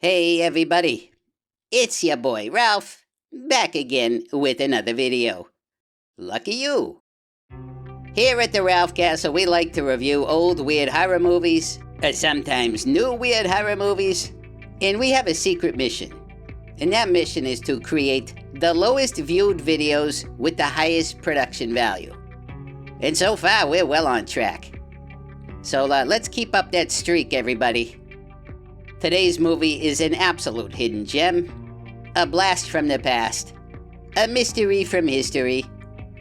Hey everybody, it's your boy Ralph, back again with another video. Lucky you. Here at the Ralph Castle, we like to review old weird horror movies, or sometimes new weird horror movies, and we have a secret mission. And that mission is to create the lowest viewed videos with the highest production value. And so far, we're well on track. So let's keep up that streak, everybody. Today's movie is an absolute hidden gem, a blast from the past, a mystery from history,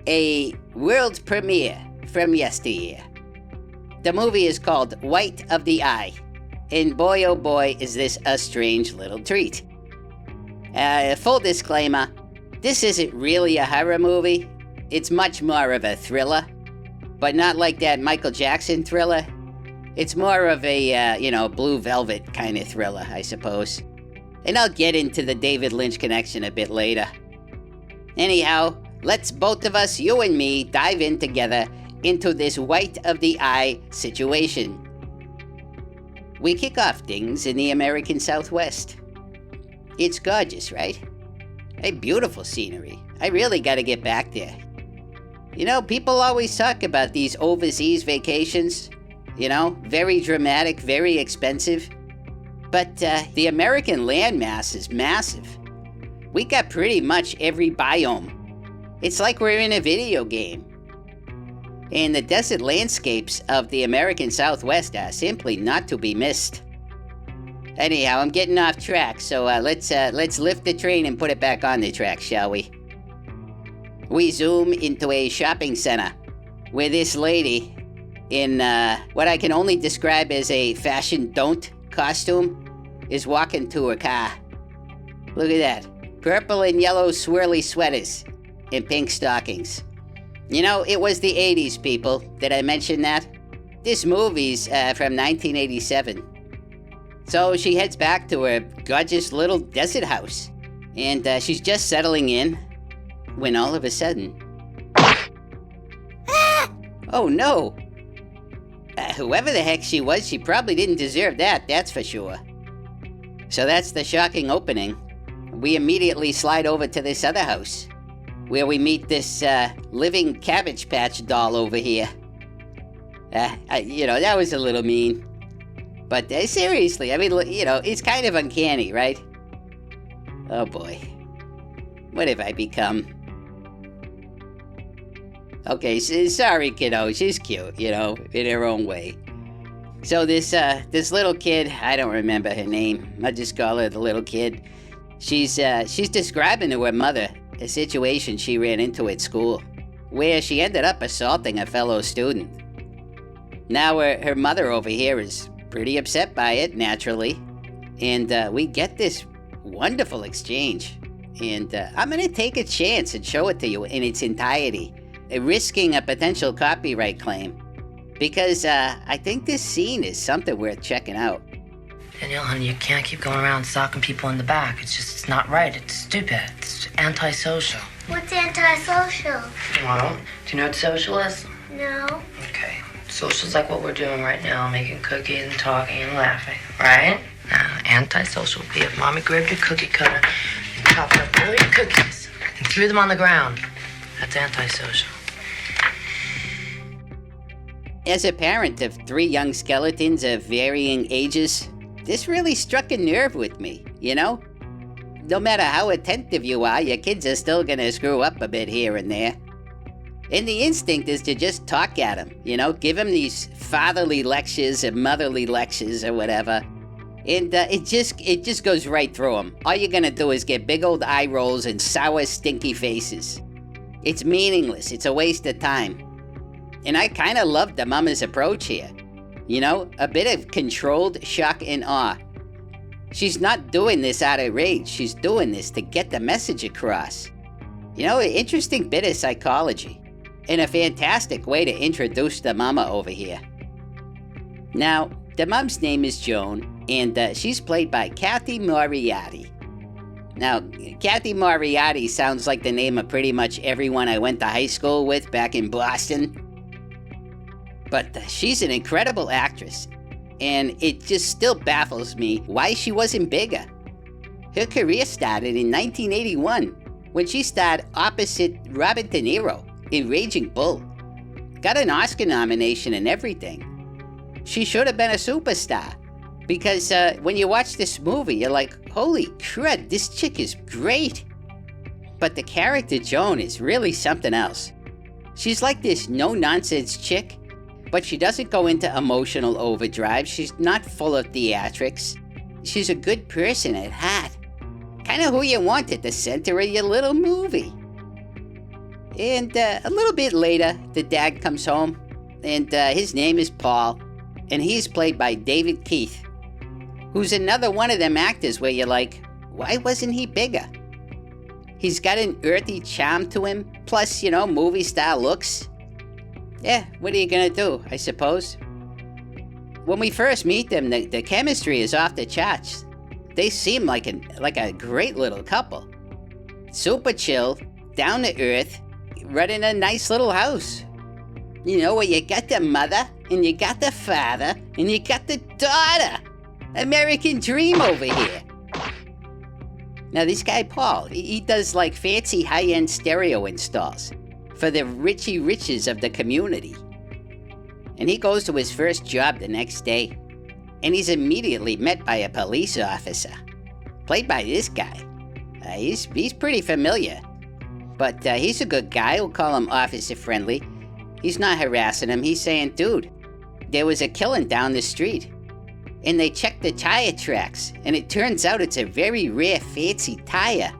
a world premiere from yesteryear. The movie is called White of the Eye, and boy oh boy is this a strange little treat. Full disclaimer, this isn't really a horror movie. It's much more of a thriller, but not like that Michael Jackson thriller. It's more of a, Blue Velvet kind of thriller, I suppose. And I'll get into the David Lynch connection a bit later. Anyhow, let's both of us, you and me, dive in together into this White of the Eye situation. We kick off things in the American Southwest. It's gorgeous, right? A beautiful scenery. I really gotta get back there. You know, people always talk about these overseas vacations. You know, very dramatic, very expensive. But the American landmass is massive. We got pretty much every biome. It's like we're in a video game. And the desert landscapes of the American Southwest are simply not to be missed. Anyhow, I'm getting off track, so let's lift the train and put it back on the track, shall we? We zoom into a shopping center where this lady, in what I can only describe as a fashion don't costume, is walking to her car. Look at that. Purple and yellow swirly sweaters and pink stockings. You know, it was the 80s, people. Did I mention that? This movie's from 1987. So she heads back to her gorgeous little desert house. And she's just settling in when all of a sudden... Oh no! Whoever the heck she was, she probably didn't deserve that, that's for sure. So that's the shocking opening. We immediately slide over to this other house, where we meet this living Cabbage Patch doll over here. That was a little mean. But seriously, I mean, it's kind of uncanny, right? Oh boy. What have I become? Okay, sorry kiddo, she's cute, in her own way. So this little kid, I don't remember her name, I'll just call her the little kid. She's describing to her mother a situation she ran into at school, where she ended up assaulting a fellow student. Now her mother over here is pretty upset by it, naturally, and we get this wonderful exchange. And I'm gonna take a chance and show it to you in its entirety, risking a potential copyright claim, because I think this scene is something worth checking out. Danielle, honey, you can't keep going around stalking people in the back. It's not right. It's stupid. It's antisocial. What's antisocial? Well, do you know what social is? No. Okay. Social's like what we're doing right now, making cookies and talking and laughing, right? Now, antisocial would be if Mommy grabbed your cookie cutter and chopped up all your cookies and threw them on the ground. That's antisocial. As a parent of 3 young skeletons of varying ages, this really struck a nerve with me, No matter how attentive you are, your kids are still gonna screw up a bit here and there. And the instinct is to just talk at them, give them these fatherly lectures or motherly lectures or whatever. And it just goes right through them. All you're gonna do is get big old eye rolls and sour, stinky faces. It's meaningless, it's a waste of time. And I kind of love the mama's approach here. A bit of controlled shock and awe. She's not doing this out of rage, she's doing this to get the message across. An interesting bit of psychology. And a fantastic way to introduce the mama over here. Now, the mom's name is Joan, and she's played by Kathy Moriarty. Now, Kathy Moriarty sounds like the name of pretty much everyone I went to high school with back in Boston. But she's an incredible actress, and it just still baffles me why she wasn't bigger. Her career started in 1981 when she starred opposite Robert De Niro in Raging Bull. Got an Oscar nomination and everything. She should have been a superstar because when you watch this movie, you're like, holy crud, this chick is great. But the character Joan is really something else. She's like this no-nonsense chick, but she doesn't go into emotional overdrive. She's not full of theatrics. She's a good person at heart. Kind of who you want at the center of your little movie. And a little bit later, the dad comes home, and his name is Paul, and he's played by David Keith, who's another one of them actors where you're like, why wasn't he bigger? He's got an earthy charm to him, plus, movie star looks. Yeah, what are you gonna do, I suppose? When we first meet them, the chemistry is off the charts. They seem like a great little couple. Super chill, down to earth, running a nice little house. Where you got the mother, and you got the father, and you got the daughter. American dream over here. Now this guy Paul, he does like fancy high-end stereo installs for the richy riches of the community. And he goes to his first job the next day, and he's immediately met by a police officer, played by this guy. He's pretty familiar, but he's a good guy. We'll call him officer friendly. He's not harassing him. He's saying, dude, there was a killing down the street. And they checked the tire tracks, and it turns out it's a very rare fancy tire.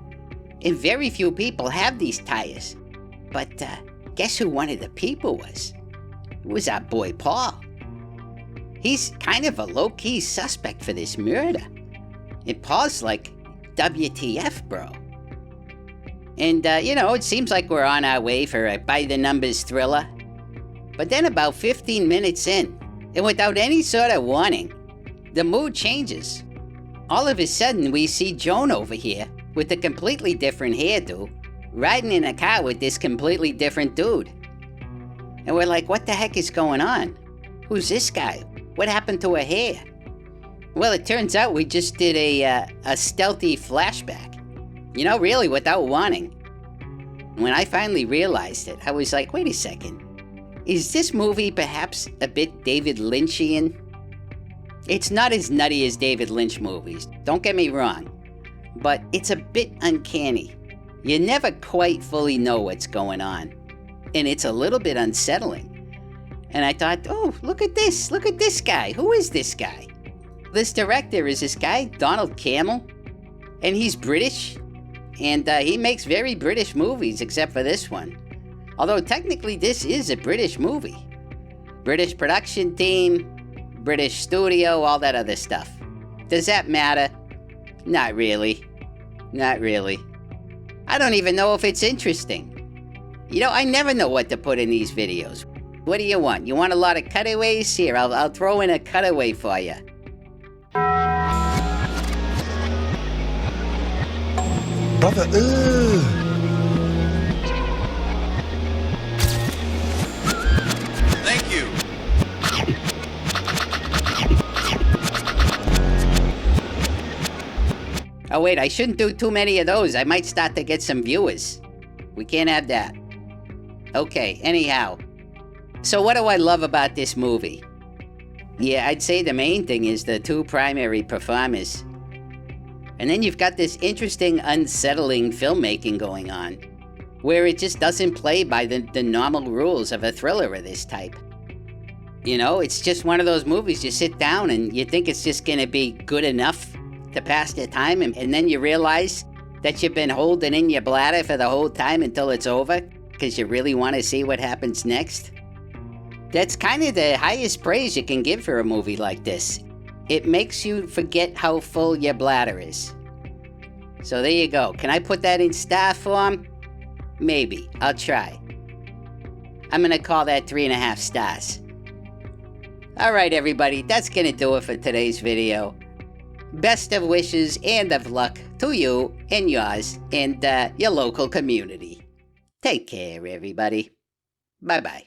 And very few people have these tires. But guess who one of the people was? It was our boy Paul. He's kind of a low-key suspect for this murder. And Paul's like, WTF, bro? And, it seems like we're on our way for a by-the-numbers thriller. But then about 15 minutes in, and without any sort of warning, the mood changes. All of a sudden, we see Joan over here with a completely different hairdo, riding in a car with this completely different dude. And we're like, what the heck is going on? Who's this guy? What happened to her hair? Well, it turns out we just did a stealthy flashback. Really without warning. When I finally realized it, I was like, wait a second. Is this movie perhaps a bit David Lynchian? It's not as nutty as David Lynch movies, don't get me wrong, but it's a bit uncanny. You never quite fully know what's going on, and it's a little bit unsettling. And I thought, oh, look at this guy. Who is this guy? This director is this guy, Donald Cammell, and he's British, and he makes very British movies except for this one. Although technically this is a British movie. British production team, British studio, all that other stuff. Does that matter? Not really. Not really. I don't even know if it's interesting. I never know what to put in these videos. What do you want? You want a lot of cutaways? Here, I'll throw in a cutaway for you. Brother, Thank you. Oh wait, I shouldn't do too many of those. I might start to get some viewers. We can't have that. Okay, anyhow. So what do I love about this movie? Yeah, I'd say the main thing is the two primary performers. And then you've got this interesting, unsettling filmmaking going on, where it just doesn't play by the normal rules of a thriller of this type. It's just one of those movies you sit down and you think it's just gonna be good enough to pass the time, and then you realize that you've been holding in your bladder for the whole time until it's over, because you really want to see what happens next. That's kind of the highest praise you can give for a movie like this. It makes you forget how full your bladder is. So there you go. Can I put that in star form? Maybe. I'll try. I'm gonna call that 3.5 stars. Alright everybody, that's gonna do it for today's video. Best of wishes and of luck to you and yours and your local community. Take care, everybody. Bye-bye.